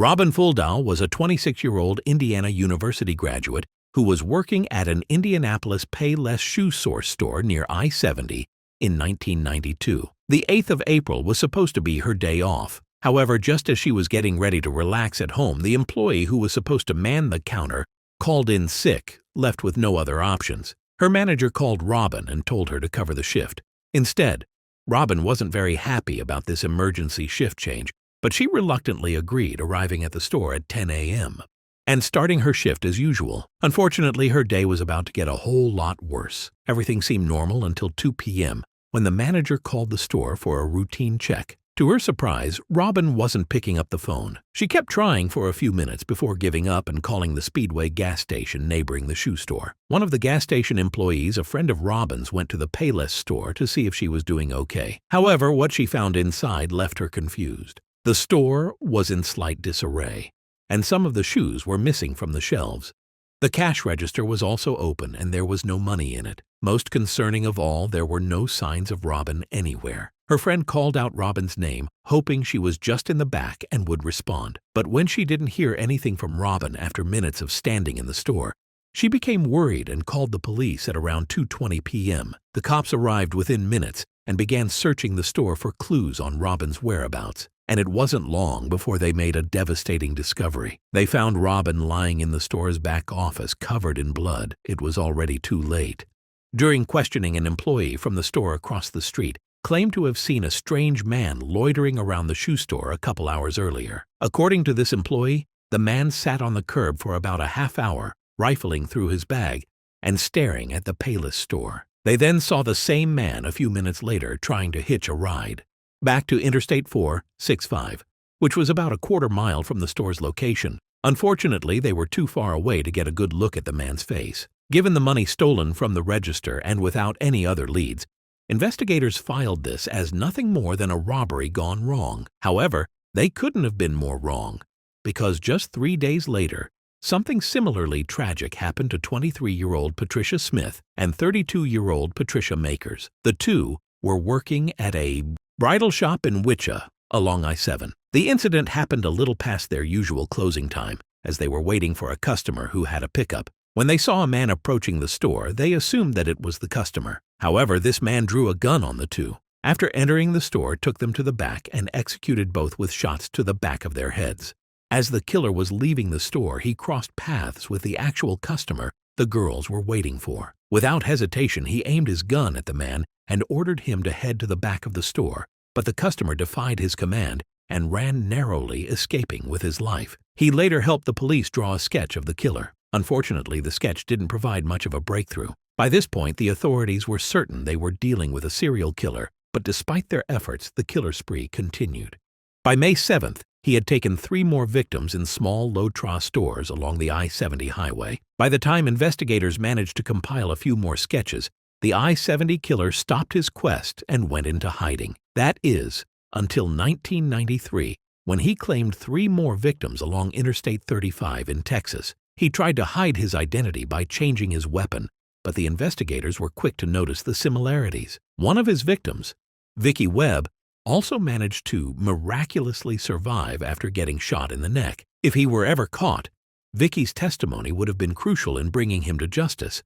Robin Fuldahl was a 26-year-old Indiana University graduate who was working at an Indianapolis Payless shoe source store near I-70 in 1992. The 8th of April was supposed to be her day off. However, just as she was getting ready to relax at home, the employee who was supposed to man the counter called in sick, left with no other options. Her manager called Robin and told her to cover the shift. Instead, Robin wasn't very happy about this emergency shift change, but she reluctantly agreed, arriving at the store at 10 a.m. and starting her shift as usual. Unfortunately, her day was about to get a whole lot worse. Everything seemed normal until 2 p.m. when the manager called the store for a routine check. To her surprise, Robin wasn't picking up the phone. She kept trying for a few minutes before giving up and calling the Speedway gas station neighboring the shoe store. One of the gas station employees, a friend of Robin's, went to the Payless store to see if she was doing okay. However, what she found inside left her confused. The store was in slight disarray, and some of the shoes were missing from the shelves. The cash register was also open, and there was no money in it. Most concerning of all, there were no signs of Robin anywhere. Her friend called out Robin's name, hoping she was just in the back and would respond. But when she didn't hear anything from Robin after minutes of standing in the store, she became worried and called the police at around 2:20 p.m. The cops arrived within minutes and began searching the store for clues on Robin's whereabouts. And it wasn't long before they made a devastating discovery. They found Robin lying in the store's back office, covered in blood. It was already too late. During questioning, an employee from the store across the street claimed to have seen a strange man loitering around the shoe store a couple hours earlier. According to this employee, the man sat on the curb for about a half hour, rifling through his bag and staring at the Payless store. They then saw the same man a few minutes later trying to hitch a ride back to Interstate 465, which was about a quarter mile from the store's location. Unfortunately, they were too far away to get a good look at the man's face. Given the money stolen from the register and without any other leads, investigators filed this as nothing more than a robbery gone wrong. However, they couldn't have been more wrong, because just 3 days later, something similarly tragic happened to 23-year-old Patricia Smith and 32-year-old Patricia Makers. The two were working at a bridal shop in Wichita along I-7. The incident happened a little past their usual closing time, as they were waiting for a customer who had a pickup. When they saw a man approaching the store, they assumed that it was the customer. However, this man drew a gun on the two. After entering the store, took them to the back and executed both with shots to the back of their heads. As the killer was leaving the store, he crossed paths with the actual customer the girls were waiting for. Without hesitation, he aimed his gun at the man and ordered him to head to the back of the store, but the customer defied his command and ran narrowly, escaping with his life. He later helped the police draw a sketch of the killer. Unfortunately, the sketch didn't provide much of a breakthrough. By this point, the authorities were certain they were dealing with a serial killer, but despite their efforts, the killer spree continued. By May 7th, he had taken 3 more victims in small, low-traffic stores along the I-70 highway. By the time investigators managed to compile a few more sketches, the I-70 killer stopped his quest and went into hiding. That is, until 1993, when he claimed 3 more victims along Interstate 35 in Texas. He tried to hide his identity by changing his weapon, but the investigators were quick to notice the similarities. One of his victims, Vicky Webb, also managed to miraculously survive after getting shot in the neck. If he were ever caught, Vicky's testimony would have been crucial in bringing him to justice,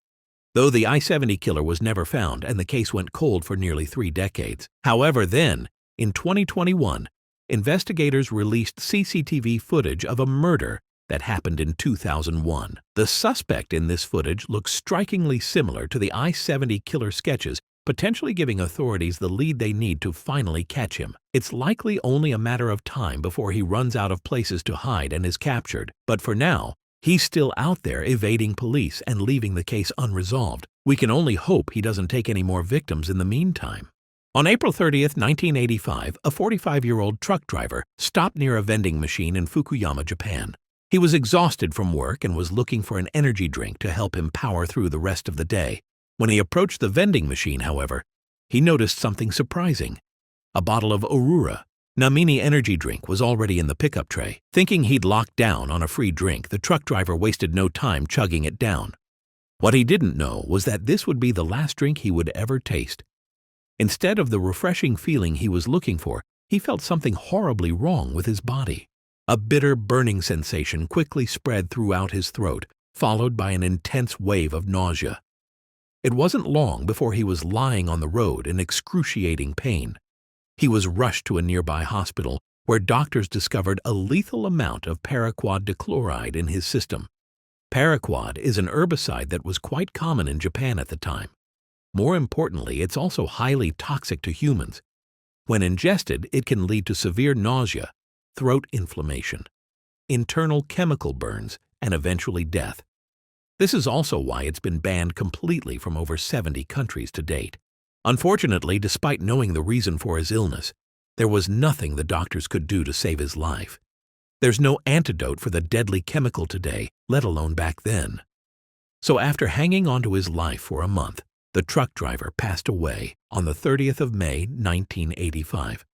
though the I-70 killer was never found and the case went cold for nearly 3 decades. However, then, in 2021, investigators released CCTV footage of a murder that happened in 2001. The suspect in this footage looks strikingly similar to the I-70 killer sketches, potentially giving authorities the lead they need to finally catch him. It's likely only a matter of time before he runs out of places to hide and is captured, but for now, he's still out there evading police and leaving the case unresolved. We can only hope he doesn't take any more victims in the meantime. On April 30th, 1985, a 45-year-old truck driver stopped near a vending machine in Fukuyama, Japan. He was exhausted from work and was looking for an energy drink to help him power through the rest of the day. When he approached the vending machine, however, he noticed something surprising. A bottle of Aurora Namini energy drink was already in the pickup tray. Thinking he'd locked down on a free drink, the truck driver wasted no time chugging it down. What he didn't know was that this would be the last drink he would ever taste. Instead of the refreshing feeling he was looking for, he felt something horribly wrong with his body. A bitter, burning sensation quickly spread throughout his throat, followed by an intense wave of nausea. It wasn't long before he was lying on the road in excruciating pain. He was rushed to a nearby hospital where doctors discovered a lethal amount of paraquat dichloride in his system. Paraquat is an herbicide that was quite common in Japan at the time. More importantly, it's also highly toxic to humans. When ingested, it can lead to severe nausea, throat inflammation, internal chemical burns, and eventually death. This is also why it's been banned completely from over 70 countries to date. Unfortunately, despite knowing the reason for his illness, there was nothing the doctors could do to save his life. There's no antidote for the deadly chemical today, let alone back then. So after hanging on to his life for a month, the truck driver passed away on the 30th of May, 1985.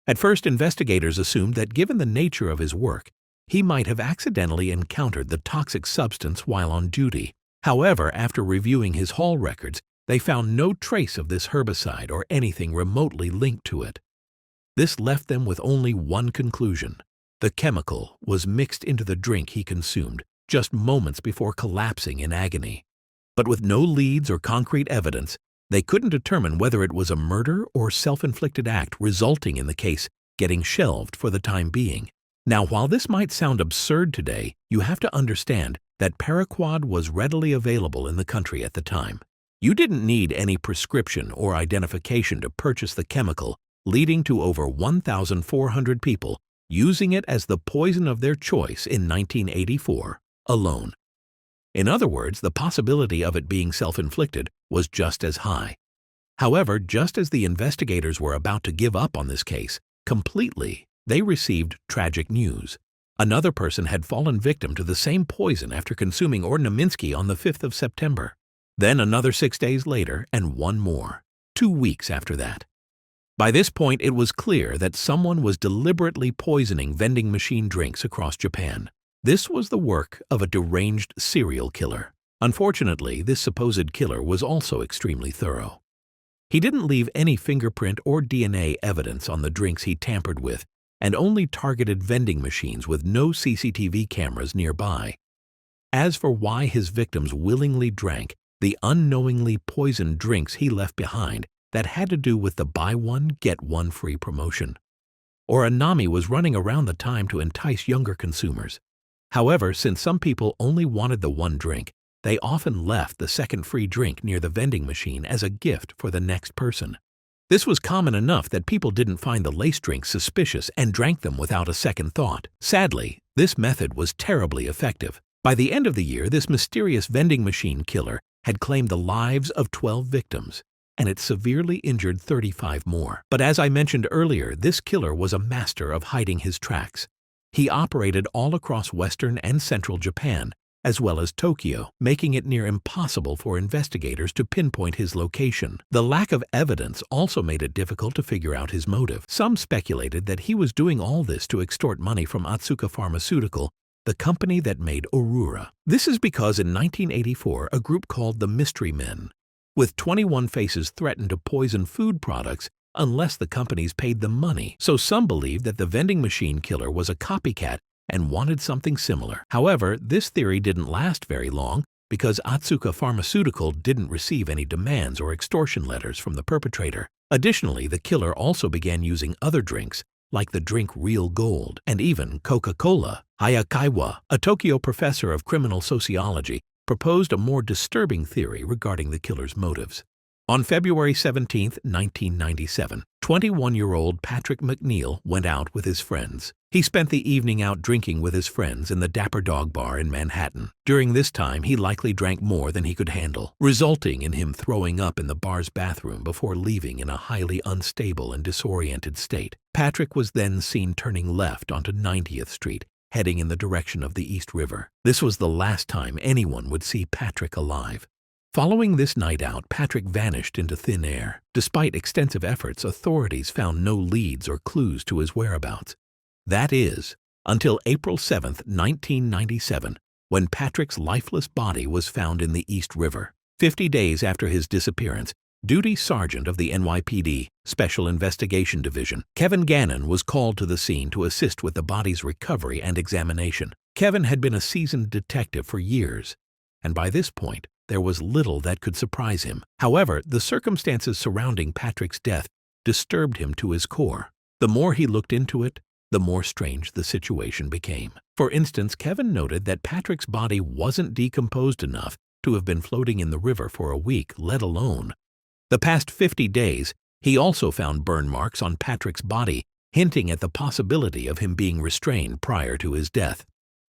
At first, investigators assumed that given the nature of his work, he might have accidentally encountered the toxic substance while on duty. However, after reviewing his haul records, they found no trace of this herbicide or anything remotely linked to it. This left them with only one conclusion. The chemical was mixed into the drink he consumed just moments before collapsing in agony. But with no leads or concrete evidence, they couldn't determine whether it was a murder or self-inflicted act, resulting in the case getting shelved for the time being. Now, while this might sound absurd today, you have to understand that paraquat was readily available in the country at the time. You didn't need any prescription or identification to purchase the chemical, leading to over 1,400 people using it as the poison of their choice in 1984 alone. In other words, the possibility of it being self-inflicted was just as high. However, just as the investigators were about to give up on this case completely, they received tragic news. Another person had fallen victim to the same poison after consuming ornamentsky on the 5th of September. Then another 6 days later, and one more, 2 weeks after that. By this point, it was clear that someone was deliberately poisoning vending machine drinks across Japan. This was the work of a deranged serial killer. Unfortunately, this supposed killer was also extremely thorough. He didn't leave any fingerprint or DNA evidence on the drinks he tampered with, and only targeted vending machines with no CCTV cameras nearby. As for why his victims willingly drank the unknowingly poisoned drinks he left behind, that had to do with the buy one, get one free promotion. Or Anami was running around the time to entice younger consumers. However, since some people only wanted the one drink, they often left the second free drink near the vending machine as a gift for the next person. This was common enough that people didn't find the lace drinks suspicious and drank them without a second thought. Sadly, this method was terribly effective. By the end of the year, this mysterious vending machine killer had claimed the lives of 12 victims, and it severely injured 35 more. But as I mentioned earlier, this killer was a master of hiding his tracks. He operated all across western and central Japan, as well as Tokyo, making it near impossible for investigators to pinpoint his location. The lack of evidence also made it difficult to figure out his motive. Some speculated that he was doing all this to extort money from Otsuka Pharmaceutical, the company that made Aurora. This is because in 1984, a group called the Mystery Men, with 21 faces, threatened to poison food products unless the companies paid them money. So some believed that the vending machine killer was a copycat and wanted something similar. However, this theory didn't last very long because Otsuka Pharmaceutical didn't receive any demands or extortion letters from the perpetrator. Additionally, the killer also began using other drinks like the drink Real Gold and even Coca-Cola. Hayakawa, a Tokyo professor of criminal sociology, proposed a more disturbing theory regarding the killer's motives. On February 17, 1997, 21-year-old Patrick McNeil went out with his friends. He spent the evening out drinking with his friends in the Dapper Dog Bar in Manhattan. During this time, he likely drank more than he could handle, resulting in him throwing up in the bar's bathroom before leaving in a highly unstable and disoriented state. Patrick was then seen turning left onto 90th Street, heading in the direction of the East River. This was the last time anyone would see Patrick alive. Following this night out, Patrick vanished into thin air. Despite extensive efforts, authorities found no leads or clues to his whereabouts. That is, until April 7, 1997, when Patrick's lifeless body was found in the East River. 50 days after his disappearance, duty sergeant of the NYPD Special Investigation Division. Kevin Gannon was called to the scene to assist with the body's recovery and examination. Kevin had been a seasoned detective for years, and by this point, there was little that could surprise him. However, the circumstances surrounding Patrick's death disturbed him to his core. The more he looked into it, the more strange the situation became. For instance, Kevin noted that Patrick's body wasn't decomposed enough to have been floating in the river for a week, let alone the past 50 days. He also found burn marks on Patrick's body, hinting at the possibility of him being restrained prior to his death.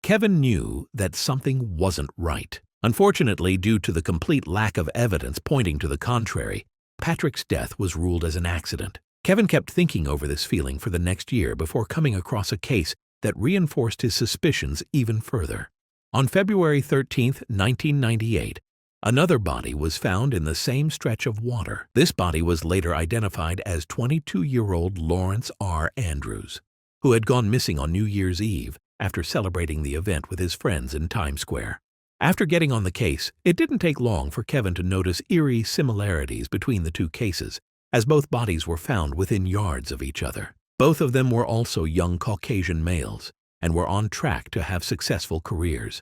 Kevin knew that something wasn't right. Unfortunately, due to the complete lack of evidence pointing to the contrary, Patrick's death was ruled as an accident. Kevin kept thinking over this feeling for the next year before coming across a case that reinforced his suspicions even further. On February 13, 1998, another body was found in the same stretch of water. This body was later identified as 22-year-old Lawrence R. Andrews, who had gone missing on New Year's Eve after celebrating the event with his friends in Times Square. After getting on the case, it didn't take long for Kevin to notice eerie similarities between the two cases, as both bodies were found within yards of each other. Both of them were also young Caucasian males and were on track to have successful careers.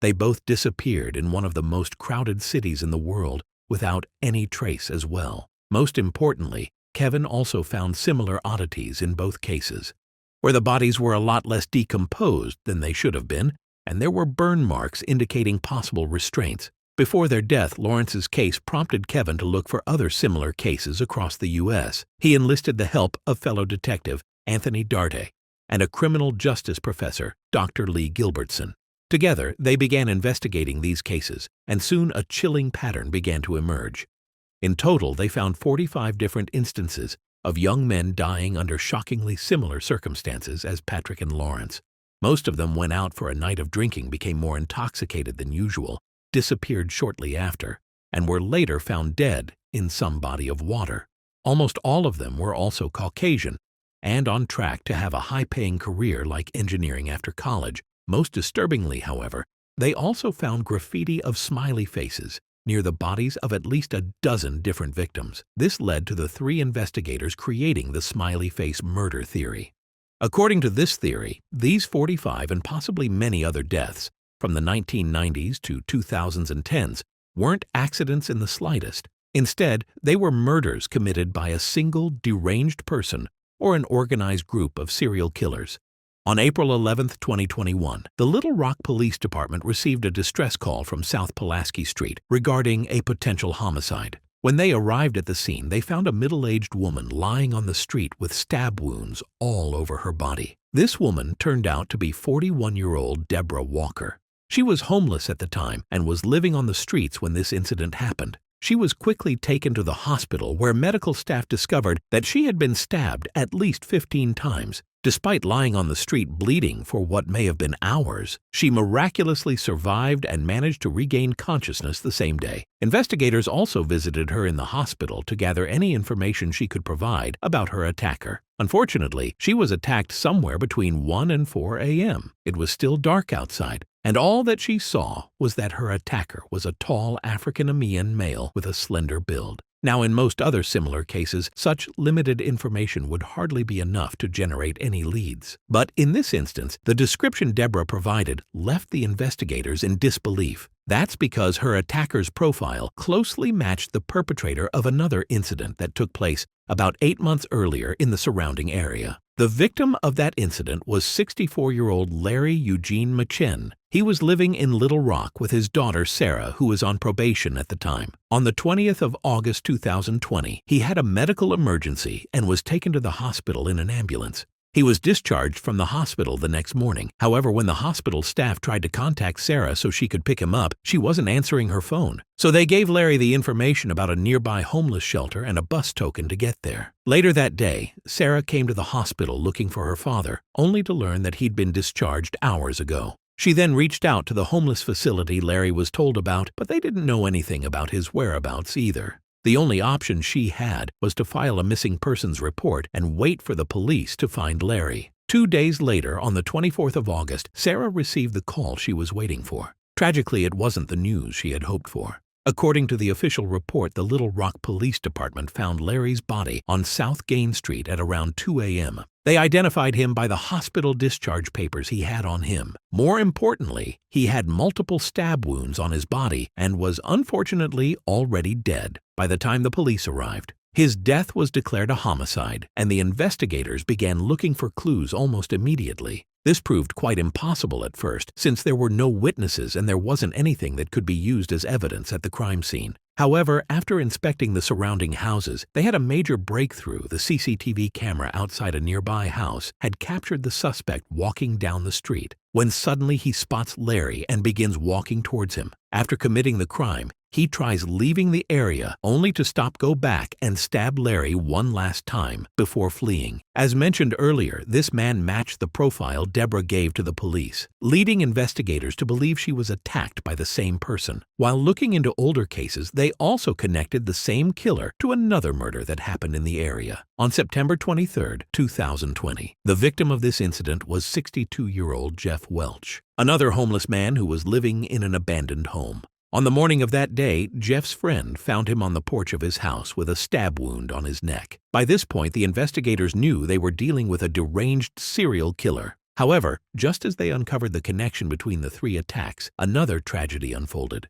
They both disappeared in one of the most crowded cities in the world without any trace as well. Most importantly, Kevin also found similar oddities in both cases, where the bodies were a lot less decomposed than they should have been, and there were burn marks indicating possible restraints. Before their death, Lawrence's case prompted Kevin to look for other similar cases across the U.S. He enlisted the help of fellow detective Anthony Darte and a criminal justice professor, Dr. Lee Gilbertson. Together, they began investigating these cases, and soon a chilling pattern began to emerge. In total, they found 45 different instances of young men dying under shockingly similar circumstances as Patrick and Lawrence. Most of them went out for a night of drinking, became more intoxicated than usual, disappeared shortly after, and were later found dead in some body of water. Almost all of them were also Caucasian and on track to have a high-paying career like engineering after college. Most disturbingly, however, they also found graffiti of smiley faces near the bodies of at least a dozen different victims. This led to the three investigators creating the smiley face murder theory. According to this theory, these 45 and possibly many other deaths from the 1990s to 2000s and 10s weren't accidents in the slightest. Instead, they were murders committed by a single deranged person or an organized group of serial killers. On April 11, 2021, the Little Rock Police Department received a distress call from South Pulaski Street regarding a potential homicide. When they arrived at the scene, they found a middle-aged woman lying on the street with stab wounds all over her body. This woman turned out to be 41-year-old Deborah Walker. She was homeless at the time and was living on the streets when this incident happened. She was quickly taken to the hospital where medical staff discovered that she had been stabbed at least 15 times. Despite lying on the street bleeding for what may have been hours, she miraculously survived and managed to regain consciousness the same day. Investigators also visited her in the hospital to gather any information she could provide about her attacker. Unfortunately, she was attacked somewhere between 1 and 4 a.m. It was still dark outside, and all that she saw was that her attacker was a tall African-American male with a slender build. Now, in most other similar cases, such limited information would hardly be enough to generate any leads. But in this instance, the description Deborah provided left the investigators in disbelief. That's because her attacker's profile closely matched the perpetrator of another incident that took place about 8 months earlier in the surrounding area. The victim of that incident was 64-year-old Larry Eugene Machen. He was living in Little Rock with his daughter Sarah, who was on probation at the time. On the 20th of August 2020, he had a medical emergency and was taken to the hospital in an ambulance. He was discharged from the hospital the next morning. However, when the hospital staff tried to contact Sarah so she could pick him up, she wasn't answering her phone. So they gave Larry the information about a nearby homeless shelter and a bus token to get there. Later that day, Sarah came to the hospital looking for her father, only to learn that he'd been discharged hours ago. She then reached out to the homeless facility Larry was told about, but they didn't know anything about his whereabouts either. The only option she had was to file a missing persons report and wait for the police to find Larry. 2 days later, on the 24th of August, Sarah received the call she was waiting for. Tragically, it wasn't the news she had hoped for. According to the official report, the Little Rock Police Department found Larry's body on South Gain Street at around 2 a.m. They identified him by the hospital discharge papers he had on him. More importantly, he had multiple stab wounds on his body and was unfortunately already dead by the time the police arrived. His death was declared a homicide, and the investigators began looking for clues almost immediately. This proved quite impossible at first, since there were no witnesses and there wasn't anything that could be used as evidence at the crime scene. However, after inspecting the surrounding houses, they had a major breakthrough. The CCTV camera outside a nearby house had captured the suspect walking down the street, when suddenly he spots Larry and begins walking towards him. After committing the crime, he tries leaving the area only to go back and stab Larry one last time before fleeing. As mentioned earlier, this man matched the profile Deborah gave to the police, leading investigators to believe she was attacked by the same person. While looking into older cases, they also connected the same killer to another murder that happened in the area. On September 23, 2020, the victim of this incident was 62-year-old Jeff Welch, another homeless man who was living in an abandoned home. On the morning of that day, Jeff's friend found him on the porch of his house with a stab wound on his neck. By this point, the investigators knew they were dealing with a deranged serial killer. However, just as they uncovered the connection between the three attacks, another tragedy unfolded.